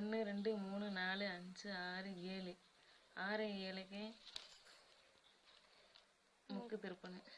1 2 3 4 5 6 7 6 7க்கு முக்கு திருப்பணும்.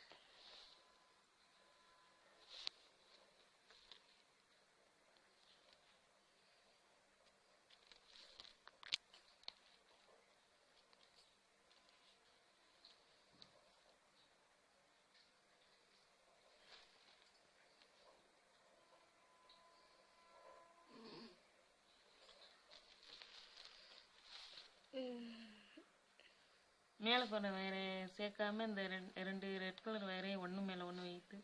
மேலே போன வயரை சேர்க்காம இந்த ரெண்டு ரெட் கலர் வயரையும் ஒன்று மேலே ஒன்று வைத்து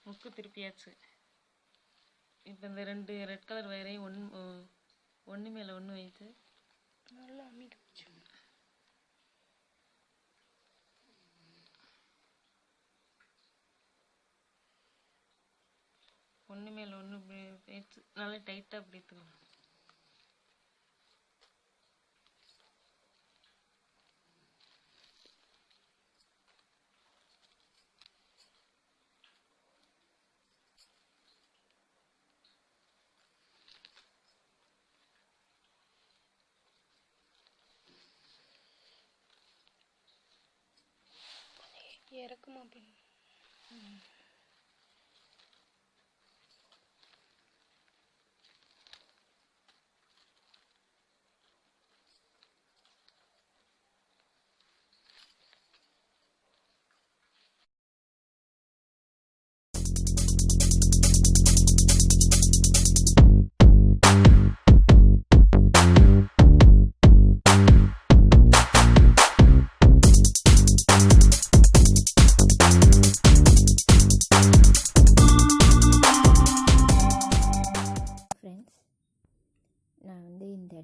முக்கு திருப்பியாச்சு. இப்போ இந்த ரெண்டு ரெட் கலர் வயரையும் ஒன்று மேலே ஒன்று வைத்து நல்லா அமைக்க வச்சு ஒன்று மேலே ஒன்று வச்சு நல்லா டைட்டாக பிடித்துக்கலாம். இறக்குமா பின்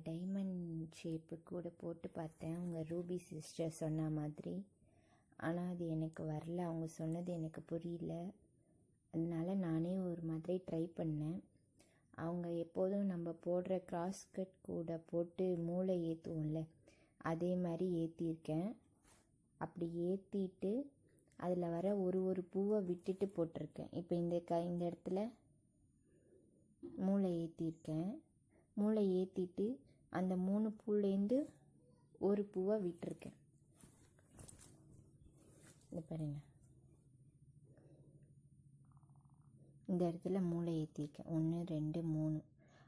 டைமண்ட் ஷேப்பு கூட போட்டு பார்த்தேன் அவங்க ரூபி சிஸ்டர் சொன்ன மாதிரி. ஆனால் அது எனக்கு வரல, அவங்க சொன்னது எனக்கு புரியல. அதனால நானே ஒரு மாதிரி ட்ரை பண்ணேன். அவங்க எப்போதும் நம்ம போடுற கிராஸ் கட் கூட போட்டு மூளை ஏற்றுவோம்ல, அதே மாதிரி ஏற்றிருக்கேன். அப்படி ஏற்றிட்டு அதில் வர ஒரு பூவை விட்டுட்டு போட்டிருக்கேன். இப்போ இந்த இடத்துல மூளை ஏற்றிருக்கேன். மூளை ஏற்றிட்டு அந்த 3 பூலேருந்து ஒரு பூவை விட்டுருக்கேன். இந்த பாருங்க, இந்த இடத்துல மூளை ஏற்றிருக்கேன். 1 2 3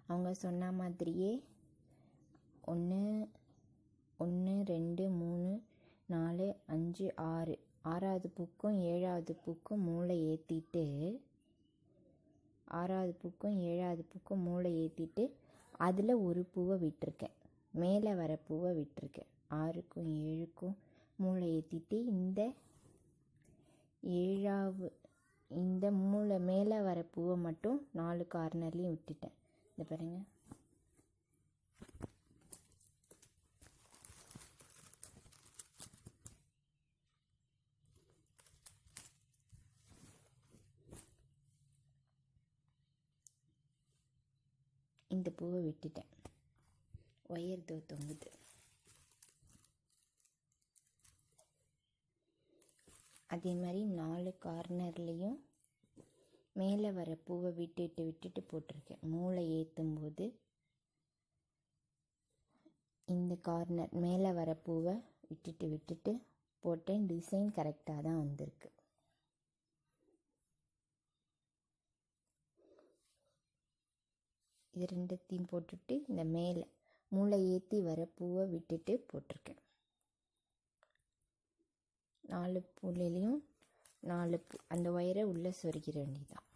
அவங்க சொன்ன மாதிரியே 1 2 3 4 5 6 6வது பூக்கும் 7வது பூக்கும் மூளை ஏற்றிட்டு 6வது பூக்கும் 7வது பூக்கும் மூளை ஏற்றிட்டு அதில் ஒரு பூவை விட்டுருக்கேன். மேலே வர பூவை விட்டுருக்கேன். 6க்கும் 7க்கும் மூளை ஏற்றிட்டு இந்த மூளை மேலே வர பூவை மட்டும் 4 கார்னர்லேயும் விட்டுட்டேன். இந்த பாருங்க, இந்த பூவை விட்டுட்டேன். ஒயர் தொங்குது. அதே மாதிரி 4 கார்னர்லேயும் மேலே வர பூவை விட்டுட்டு போட்டிருக்கேன். மூளை ஏற்றும் போது இந்த கார்னர் மேலே வர பூவை விட்டுட்டு போட்டேன். டிசைன் கரெக்டாக தான் வந்திருக்கு. இது ரெண்டுத்தையும் போட்டுட்டு இந்த மேலே மூளை ஏற்றி வர பூவை விட்டுட்டு போட்டிருக்கேன். 4 பூலையும் 4 பூ அந்த ஒயரை உள்ளே சொருகிற வேண்டியதான்.